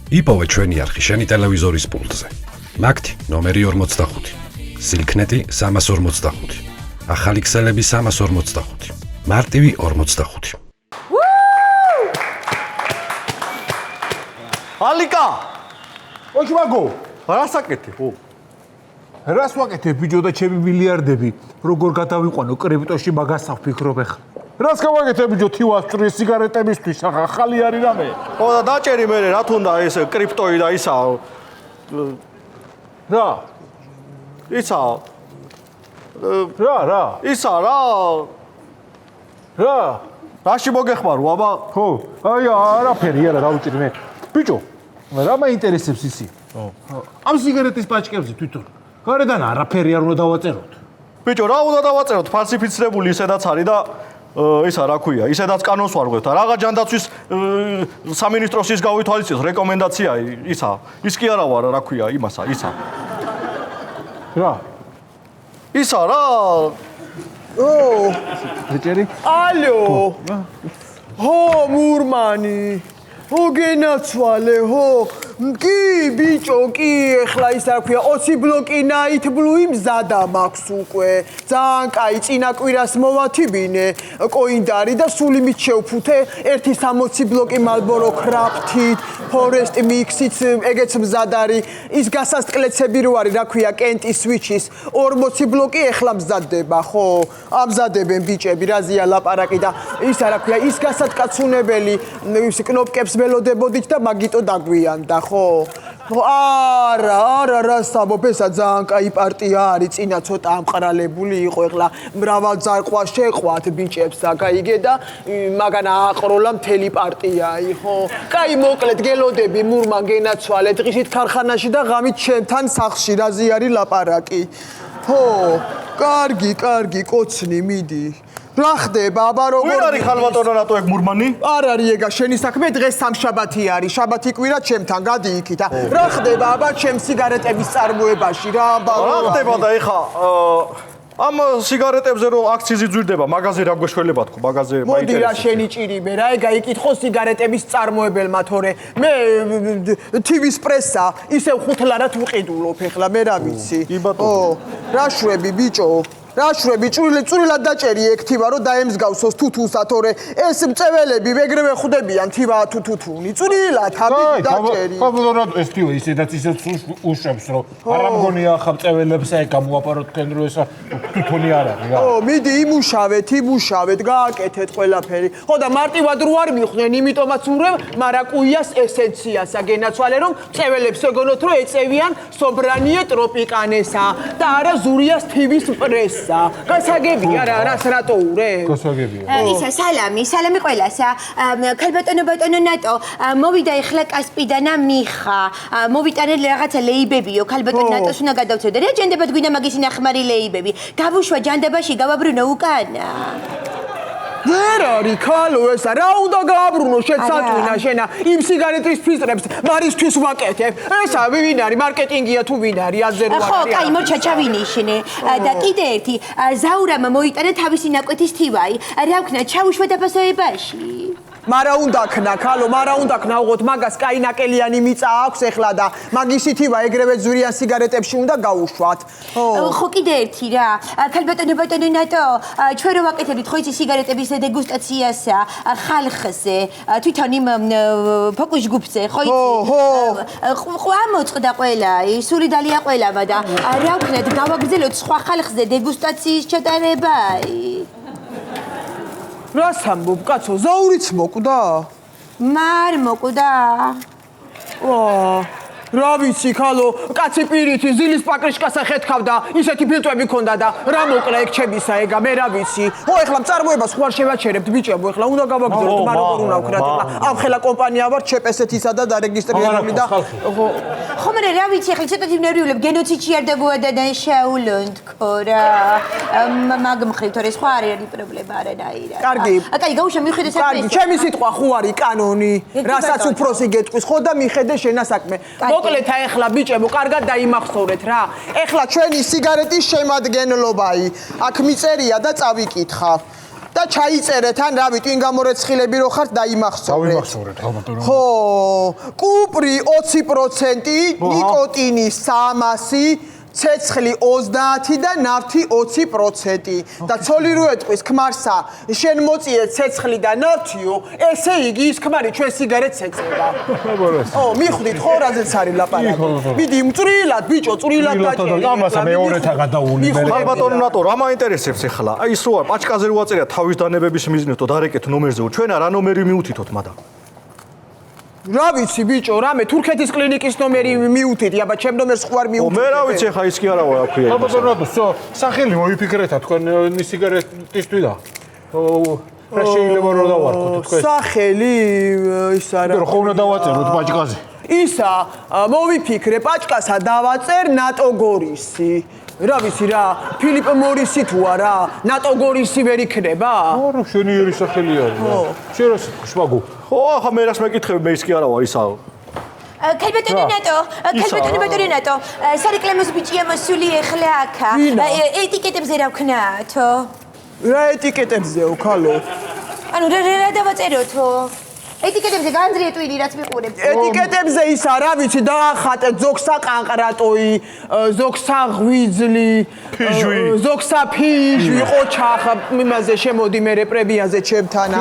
იპოვე ჩვენი არხი შენი ტელევიზორის პულტზე. მაგთი ნომერი 45, სილქნეტი 345, ახალი ქსელები 345, მარტივი 45. ალიკა! ოჩ მაგო, რასაკეთე? რას ვაკეთებ ბიჭო და ჩემი მილიარდები, როგორ გადავიყვანო კრიპტოში მაგას ვფიქრობ ახლა. რას გავაკეთე ბიჭო თივას წრის სიგარეტებისთვის, ახალი არის რამე? ხო და დაჭერი მე რა თუნდა ეს კრიპტოი და ისა. რა? ისა. რა? ისა რა. რა? რაში მოგეხმარო აბა? ხო, აი არაფერი არა დავუჭირი მე. ბიჭო, რა მაინტერესებს ისი? ამ სიგარეტის პაჭკებზე თვითონ. გარედან არაფერი არ უნდა დავაწეროთ. ბიჭო, რა უნდა დავაწეროთ? ფალსიფიცირებული ისედაც არის და ისა რა ქვია, ისედაც კანონს ვარღვევთ. რაღა ჯანდაცვის სამინისტროს ის გავითვალისწინოთ რეკომენდაცია ისა. ის კი არა ვარ რა ქვია, იმასა, ისა. რა? ისა რა. ბიჭერი? ალო. ჰო, მურმანი. ჰო გენაცვალე, ჰო. კი, ბიჭო, კი, ეხლა ის რა ქვია, 20 ბლოკი night blue მზადა მაქვს უკვე. ძალიან კაი, წინა კვირას მოვათიბინე კოინდარი და სული მით შევფუთე 160 ბლოკი Marlboro Craft-ით, Forest Mix-ით, ეგეც მზად არის. ის გასასტკლეცები რო არის, რა ქვია, კენტის switch-ის 40 ბლოკი ეხლა მზადდება, ხო? ამზადებენ ბიჭები, რაზეა ლაპარაკი და ისა რა ქვია, ის გასატკაცუნებელი ის კნოპკებს ველოდებოდით და მაგიტო დაგვიანდა. ხო არა რა საბობ ესა ძალიან კაი პარტია არის წინა ცოტა ამყრალებული იყო ეხლა მრავალ ძარყვა შეყვათ ბიჭებს აკაიგე და მაგან ააყროლა მთელი პარტია იყო კაი მოკლედ გელოდები მურმა გენაცვალე დღისით ქარხანაში და ღამით ჩემთან სახლში რაზე არის ლაპარაკი ხო კარგი კოცნი მიდი რა ხდება აბა როგორ ვინ არის ხალბატონო რატო ეგ მურმანი? არ არის ეგა შენი საქმე დღეს სამშაბათი არის შაბათი კვირა ჩემთან გადი იქით რა ხდება აბა ჩემ სიგარეტების წარმოებაში რა ხდება და ეხა ამ სიგარეტებზე რომ აქციზი ძვირდება მაღაზია რა გვეშველება თქო მაღაზია მოდი რა შენი ჭირიმე რა ეგა იკითხო სიგარეტების წარმოებელმა თორე მე TV-ს პრესა ისევ ხუთლარად ვყიდულობ ეხლა მე რა ვიცი ო რა შვები ბიჭო რა შვები წვრილად დაჭერი ეგ თივა რომ დაემსგავსოს თუთუსა თორე ეს მწველები ვეგრევე ხვდებიან თივა თუთუნი წვრილად ამით დაჭერი ხაბლორად ეს თივა ისედაც უშვებს რომ არ ამგონია ახლა მწველებს ეგ გამოაპაროთ თქვენ რომ ესა თუთუნი არ არის რა ო მიდი იმუშავეთ გააკეთეთ ყველაფერი ხო და მარტივად რო არ მიხვდნენ იმიტომაც ურევ მარაკუიას ესენციასა გენაცვალე რომ მწველებს ეგონოთ რომ ეწევიან სობრანიე ტროპიკანესა და არა ზურიას თივის პრეს გასაგებია რა რას რატო ურე? გასაგებია. ისა სალამი ყველასა. ქალბატონო ნატო მოვიდა ეხლა კასპიდანა მიხა. მოვიტანე რაღაცა ლეიბებიო ქალბატონო ნატოს უნდა გადავწოდე. რა ჯანდებად გვინდა მაგის ნახმარი ლეიბები. გავუშვა ჯანდებაში გავაბრუნო უკანა. ვერ არის ქალო ესა რა უნდა გააბრუნო შეცატვინა შენა იმ სიგარეტის ფილტრებს მარისთვის ვაკეთებ ესა ვინ არის მარკეტინგია თუ ვინ არის აზე რო არის ხო კაი მოჩაჩა ვინიშნე და კიდე ერთი ზაურამ მოიტანა თავისი ნაკვეთის თივაი რა ვქნა ჩაუშვა დაფასოებაში მარა უნდა ქნა ქალო მარა უნდა ქნა უღოთ მაგას კაი ნაკელიანი მიწა აქვს ეხლა და მაგისი თივა ეგრევე ზურიან სიგარეტებში უნდა გაუშვათ ხო კიდე ერთი რა ქალბატონო ნატო ჩვენ რო ვაკეთებთ ხო იცი სიგარეტების დეგუსტაციას ხალხზე თვითონ იმ ფოკუს ჯგუფზე ხო იცი ხო ამოწყდა ყველა სული დალია ყველამა და რა ვქნათ გავაგრძელოთ სხვა ხალხზე დეგუსტაციის ჩატარება რას ამბობ კაცო ზაურიც მოკვდა? მარ მოკვდა რა ვიცი ქალო კაცი პირითი ზილის პაკრიშკას ახეთქავდა ისეთი ფილტვები ქონდა და რა მოკლა ეგ ჩემისა ეგა მე რა ვიცი ო ეხლა მწარმოებას ხوار შევაჩერებთ ბიჭებო ეხლა უნდა გავაგრძელოთ მაგრამ როგორ უნდა ვქრათ ეხლა ამ ხელა კომპანია ვარ ჩპსთ-ისა და დარეგისტრირებული და ხო მე რა ვიცი ეხლა ცოტათი ნერვიულებ გენოციდში არ დაგუადადა შაულონ თქო რა მაგ მხრივ თორე სხვა არის პრობლემა არანაირად კარგი კაი გავუშვა მიხედე საქმეს კარგი ჩემი სიტყვა ხო არის კანონი რასაც უფროსი გეტყვის ხო და მიხედე შენა საქმე მოკლედ ეხლა ბიჭებო კარგად დაიმახსოვრეთ რა ეხლა ჩვენი სიგარეტის შემადგენლობაი აქ მიწერია და წავიკითხავ და ჩაიწერეთ ან რავი ტვინ გამორეცხილები რო ხართ დაიმახსოვრეთ. დავიმახსოვრეთ ალბათ. ხო, კუპრი 20%, ნიკოტინი 300, ცეცხლი 30 და ნავთი 20% და ცოლი რო ეტყვის ქმარსა, შენ მოწიე ცეცხლი და ნავთიო, ესე იგი ის ქმარი ჩვენ სიგარეტს ეწევა. ო, მიხვდით ხო რაზეც არის ლაპარაკი. მიდი წვრილად, ბიჭო, წვრილად დაჭერე. ამასა მეორეთა გადაული. ხალბატონო ნატო, რა მაინტერესებს ახლა? აი ის რო არ პაჭკაზე რო აწერია თავის დანებების მიზნით, დარეკეთ ნომერზეო. ჩვენ რა ნომერი მიუთითოთ მადა? რა ვიცი ბიჭო, რამე თურქეთის კლინიკის ნომერი მიუთითი, აბა ჩემ ნომერს ხო არ მიუთითი. მე რა ვიცი ახლა ის კი არა ვარ აქვია. ალბათო, სახელი მოიფიქრეთ თქვენ სიგარეტისთვის და რა შეიძლება რომ დავარქოთ თქვენ? სახელი ის არა. რო ხო უნდა დავაწეროთ პაჭკაზე. ისა მოვიფიქრე პაჭკასა დავაწერ ნატო გორისი. რა ვიცი რა, ფილიპ მორისი თუ არა, ნატო გორისი ვერ იქნება? რა შენიერი სახელი არის რა. შენ რა შვაგო. ხო, ახლა მე რას მეკითხები, მე ის კი არა ვარ ისა. ქალბატონი ნატო, სარეკლამოს ბიჭია მოსული ახლა აქა. ეტიკეტებზე რა ვქნათო? რა ეტიკეტებზეო, ქალო? ანუ რა დავაწეროთო? ეტიკეტებზე განძრიე ტვინი რაც მიყურებთ. ეტიკეტებზე ისა რა ვიცი დაახატეთ ზოგსა ყანყრატოი, ზოგსა ღვიძლი, ზოგსა ფიჟი, ყოჩახ, იმაზე შემოდი მე რეპრებიაზე ჩემთანა.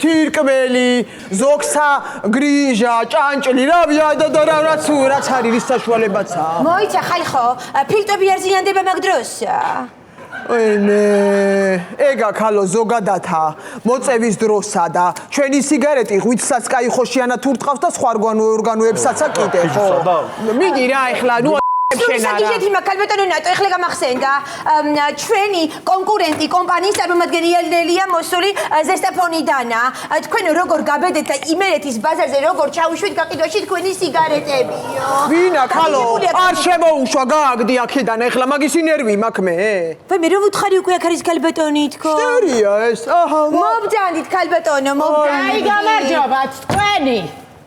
თირკმელი, ზოგსა გრიჟა, ჭანჭლი, და რაც არის რის საშუალებაცაა. მოიცა ხალხო, ფილტვები არ ზიანდება მაგ დროს. ეგა ქალო ზოგადათა მოწევის დროსა და ჩვენი სიგარეტი ღვიძლსაც кайხოშიანა თუ რტყავს და სხვა ორგანოებსაც აკიდე ხო მიდი რა ეხლა ნუ საგიჟეთი მაგალბატონო ნატო ეხლა გამახსენდა ჩვენი კონკურენტი კომპანიის წარმომადგენელია მოსული ზესტაფონიდანა თქვენ როგორ გაბედეთ და იმერეთის ბაზარზე როგორ ჩაუშვით გაყიდვაში თქვენი სიგარეტებიო ვინა ქალო არ შემოუშვა გააგდი აქედან ეხლა მაგისი ნერვი მაქვს მე ვაი მე რომ უთხარი უკვე აქ არის ქალბატონი თქო შერია ეს აჰა მობდანდით ქალბატონო მობდანდით აი გამარჯობათ თქვენი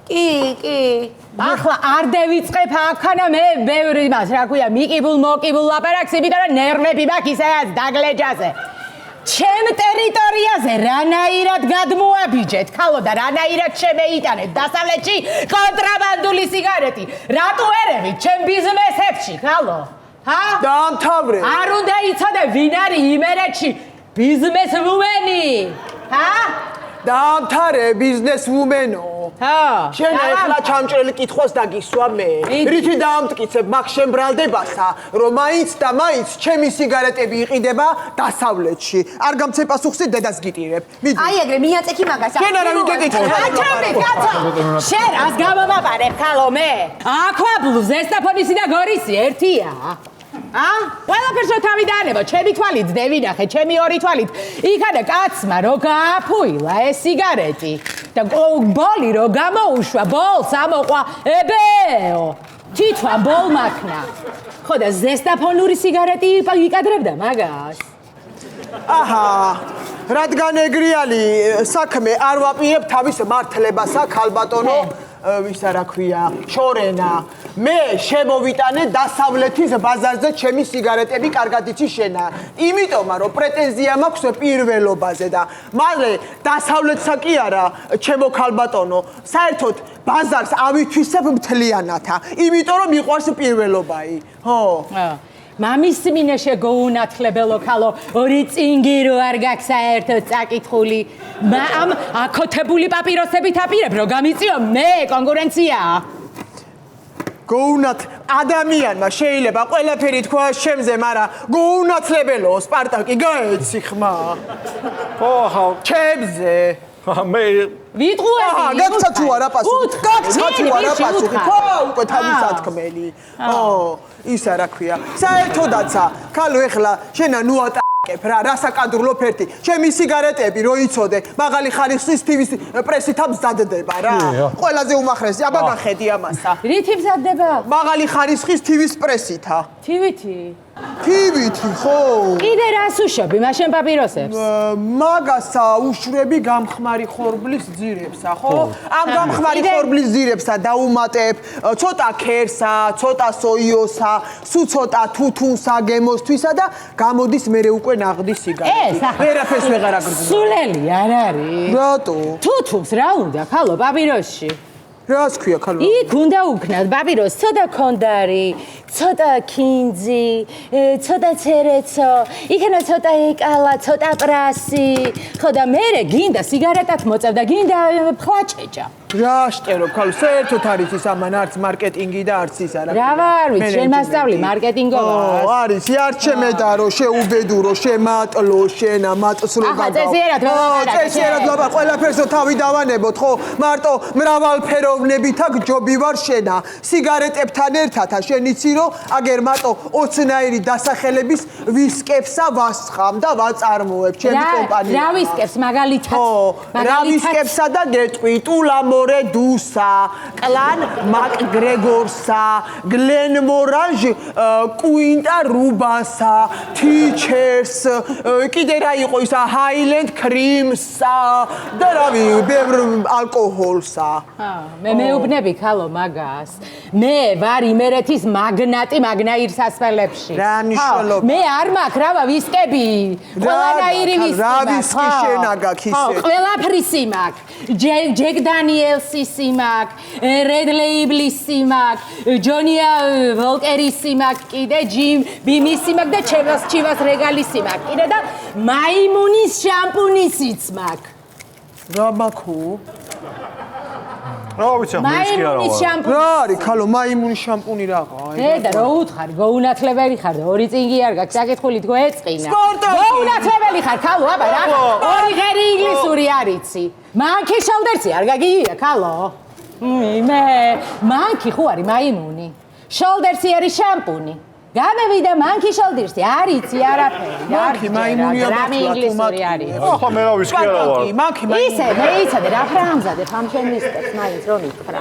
კი ახლა არ დავიწყებ აქანა მე ბევრი იმას რა ქვია მოკიბულ ლაპარაკს იმიტომ რომ ნერვები მაქვს ისეაც დაგლეჯაზე ჩემ ტერიტორიაზე რანაირად გადმოაბიჯეთ ქალო და რანაირად შემეიტანეთ დასავლეთში კონტრაბანდული სიგარეტი რატო ერევით ჩემ ბიზნესებში ქალო დაამთავრე არ უნდა იცოდე ვინ არის იმერეთში ბიზნესვუმენი დაამთავრე ბიზნესვუმენო შენ ახლა ჩამჭრელი კითხვას დაგისვა მე რითი დაამტკიცებ მაგ შემბრალდებასა რომ მაინც და მაინც ჩემი სიგარეტები იყიდება დასავლეთში არ გამცე პასუხსი დედას გიტირებ მიდი აი ეგრე მიაწექი მაგას შენ არა მიგეკითხე აჩამი კაცო შენ რას გამომაბარებ ქალო მე აქვაბლუ ზესტაფონისი და გორისი ერთია ყველაფერს რო თავი დაანება, ჩემი თვალით დევინახე, ჩემი ორი თვალით. იქადა კაცმა რო გააფუილა ეს სიგარეტი და ბოლი რო გამოუშვა, ბოლს ამოყვა ებეო. თვითონ ბოლმა ქნა. ხო და ზესტაფონური სიგარეტი იკადრებდა მაგას. აჰა, რადგან ეგრიანი საქმე არ ვაპირებ თავის მართლებასა, ქალბატონო, ვისა რა ქვია, შორენა. მე შემოვიტანე დასავლეთის ბაზარზე ჩემი სიგარეტები კარგად იცი შენა. იმიტომ რომ პრეტენზია მაქვს პირველობაზე და მალე დასავლეთსა კი არა, ჩემო ქალბატონო, საერთოდ ბაზარს ავითვისებ მთლიანათა. იმიტომ რომ მიყვარს პირველობაი. ხო. მამის მინაშე გოუნათლებელო ქალო, ორი წინგი რო არ გაქვს საერთოდ წაკითხული. ამ აკოთებული პაპიროსებით აპირებ, რომ გამიწიო მე კონკურენცია. გოუნათ ადამიანმა შეიძლება ყველაფერი თქვა შემზე, მაგრამ გოუნათლებელო სპარტაკი გაეცი ხმა. ოჰო, ჩემზე. მე ვიტყუები. გაგცა თუ არა პასუხი. გაგცა თუ არა პასუხი. ხო, უკვე თავის ათქმელი. ისა რა ქვია. საერთოდაცა, ქალო ეხლა შენა ნუ ატაკებ რა, რასაკადრულო ფერტი. ჩემი სიგარეტები რო იცოდე, მაღალი ხარისხის TV's პრესითა მზადდება რა. ყველაზე უმახრესი, აბა გახედი ამასა. რითი მზადდება? მაღალი ხარისხის TV's პრესითა. TV-ით? თივითი ხო? კიდე რას უშობი მაშინ პაპიროსებს? მაგასა უშვები გამხმარი ხორბლის ძირებსა, ხო? ამ გამხმარი ხორბლის ძირებსა დაუმატებ ცოტა ქერსა, ცოტა სოიოსა, სულ ცოტა თუთუნსა გემოსთვისა და გამოდის მერე უკვე ნაღდის სიგარეტი. ვერაფერს ვეღარ აგრძნო. სულელი არ არის. რატო? თუთუს რა უნდა ხალო პაპიროსში? რას ქვია ხალო? იქ უნდა უქნათ პაპიროს ცოტა კონდარი, ცოტა ქინძი, ცოტა ცერეცო, იქნება ცოტა ეკალა, ცოტა პრასი. ხო და მერე გინდა სიგარეტად მოწევ და გინდა ფლაჭეჭა. რა შტერობ ხალო? საერთოდ არის ის ამან არც მარკეტინგი და არც ის არა. რა ვარ ვიცი, შენ მასწავლი მარკეტინგოვას. არის, იარ შემედარო, შეუბედურო, შემატლო, შენა მატს რო ახლა წესიერად რა ვარ? წესიერად ლაპარ, ყველაფერსო თავი დავანებოთ, ხო? მარტო მრავალფეროვნებით აქ ჯობი ვარ შენა. სიგარეტებთან ერთათა შენ იცი რომ აგერ მარტო 20-ნაირი დასახელების ვისკებსა ვასხამ და ვაწარმოებ ჩემი კომპანია. რა ვისკებს მაგალითად? რა ვისკებსა და გეტყვი ტულამორე დუსა, კლან მაკგრეგორსა, გლენ მორანჟ კუინტა რუბასა, თიჩერს, კიდე რა იყო ისა ჰაილენდ კრიმსა და რავი, ბევრ ალკოჰოლსა. მე მეუბნები ხალო მაგას. მე ვარ იმერეთის მაგნატი მაგნაირ სასწავლებში. რა მნიშვნელობა? მე არ მაქვს რავა ვისკები. ყველანაირი ვისკი. რა ვისკი შენ აგაქ ისე? ყველაფრისი მაქვს. ჯეკ დანიელსისი მაქვს, რედ ლეიბლისი მაქვს, ჯონია ვოლკერისი მაქვს, კიდე ჯიმ ბიმისი მაქვს და ჩივას რეგალისი მაქვს. კიდე და მაიმუნის შამპუნისიც მაქვს. რა მაქო? რა ვიცი ახლა ის კი არა მაიმუნის ვარ. შამპუნი. რა არის ხალო მაიმუნის შამპუნი რაღა? და რა უთხარ, გოუნათლებელი ხარ და ორი წინგი არ გაქვს, საკითხული თქო ეწყინა. სპორტოვი. გოუნათლებელი ხარ, ხალო, აბა რა. ორი ღერი ინგლისური არიცი. მანქი შოლდერსი არ გაგიგია, ხალო? მე მანქი ხო არის მაიმუნი. შოლდერსი არის შამპუნი. გამევიდა მანქი შოლდერსი, არიცი არაფერი. მანქი მაიმუნი რა ინგლისური არის. ახლა მე რა ვიცი კი არა ვარ. მანქი მაიმუნი. ისე მე იცოდე რა ფრამზადებ ამ შენ ვისკებს მაინც რომ ითხრა.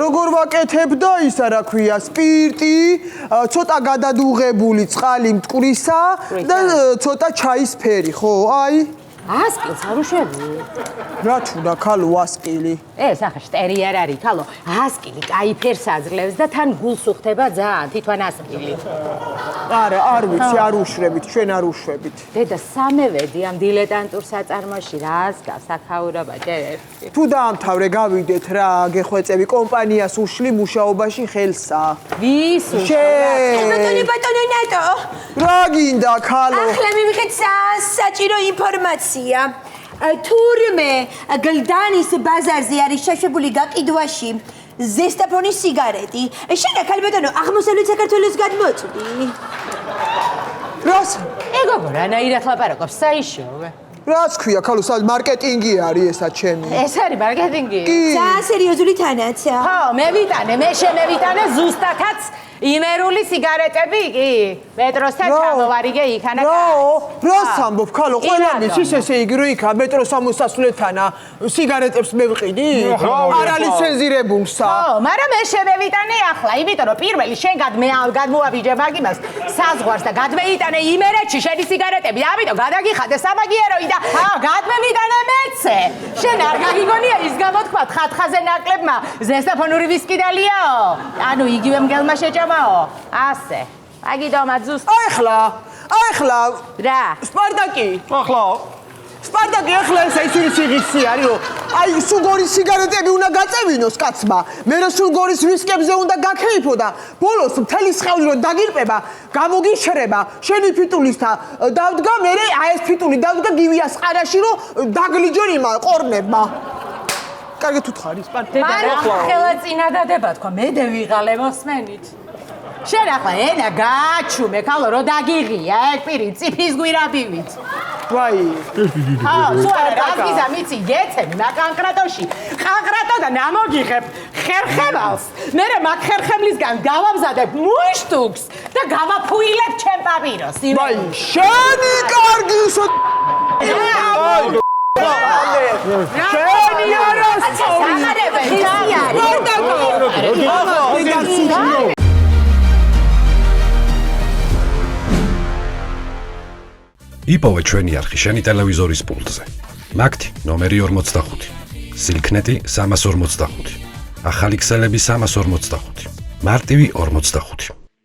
როგორ ვაკეთებ და ისა რა ქვია სპირტი, ცოტა გადადუღებული წყალი მტკვრისა და ცოტა ჩაის ფერი, ხო? აი ასკილს არ უშვები? რა თუნდა ხალო ასკილი? ეს ახლა შტერი არ არის, ხალო. ასკილი კაი ფერს აძლევს და თან გულს უხდება ძალიან თვითონ ასკილი. არა, არ ვიცი, არ უშვებით, ჩვენ არ უშვებით. დედა სამევედი ამ დილეტანტურ საწარმოში რას გავს აქაურობა ჯერ. თუ დაამთავრე გავიდეთ რა, გეხვეწები კომპანიას უშლი მუშაობაში ხელსა. ვის ბატონო ნატო. რა გინდა ხალო? ახლა მივიღეთ საჭირო ინფორმაცია. თურმე გლდანის ბაზარზე არის შეშვებული გაყიდვაში ზესტაფონის სიგარეტი. შენ ახალ ბატონო აღმოსავლეთ საქართველოს გადმოწვი. რას? ეგოგო რანაირად ლაპარაკობს საიშოვე. რას ქვია ხალო, სად მარკეტინგი არის ესა ჩემი? ეს არის მარკეტინგი? ძალიან სერიოზული თანაცა. ხო, მე ვიტანე, მე შემევიტანე ზუსტათაც იმერული სიგარეტები კი მეტროსთან ჩამოვარიგე იქანა. რას ამბობ ხალო, ყველა მის ესე იგი რომ იქა მეტროს ამოსასვლელთანა სიგარეტებს მევყიდი? არა ლიცენზირებულსა. ხო, მაგრამ მე შემევიტანე ახლა, იმიტომ რომ პირველი შენ გადმოავიჯე მაგიმას საზღვარს და გადმეიტანე იმერეთში შენი სიგარეტები. ამიტომ გადაგიხადე სამაგიეროი და გადმევიტანე მეცე. შენ არ გაგიგონია ის გამოთქვა ხათხაზე ნაკლებმა ზესტაფონური ვისკი დალიაო? ანუ იგივე მგელმა შეჭამაო? ასე. აგიდომა ზუსტ. ახლა რა? სპარტაკი. ახლა სპარტაკი ახლა ეს ისური სიღიცი არის რომ აი სულგორის სიგარეტები უნდა გაწევინოს კაცმა. მე რა სულგორის ვისკებზე უნდა გაქეიფო და ბოლოს მთელი სხეული რომ დაგირპება, გამოგიშრება, შენი ფიტულისა დავდგა, მე აი ეს ფიტული დავდგა გივიას ყარაში რომ დაგლიჯონ იმა ყორნებმა. კარგად უთხარი სპარტაკი. მაგრამ ხელა წინადადება თქვა, მე დე ვიღალე მოსმენით. შენ ახლა ენა გააჩუმე, ხალო რო დაგიღია, ეგ პირი ციფრის გვირაბივით. ვაი. სულ არა, გიზა მიცი, გეცემი მაკანკრატოში. ყანყრატო და ნამოგიღებ ხერხემალს. მე მაგ ხერხემლისგან გავამზადებ მუშტუქს და გავაფუილებ ჩემ პაპიროს. ვაი, შენი კარგი ისო შენი არასწორი. სამარები ხიზი არის. იპოვე ჩვენი არხი შენი ტელევიზორის პულტზე. მაგთი ნომერი 45. სილქნეტი 345. ახალი ქსელები 345. მარტივი 45.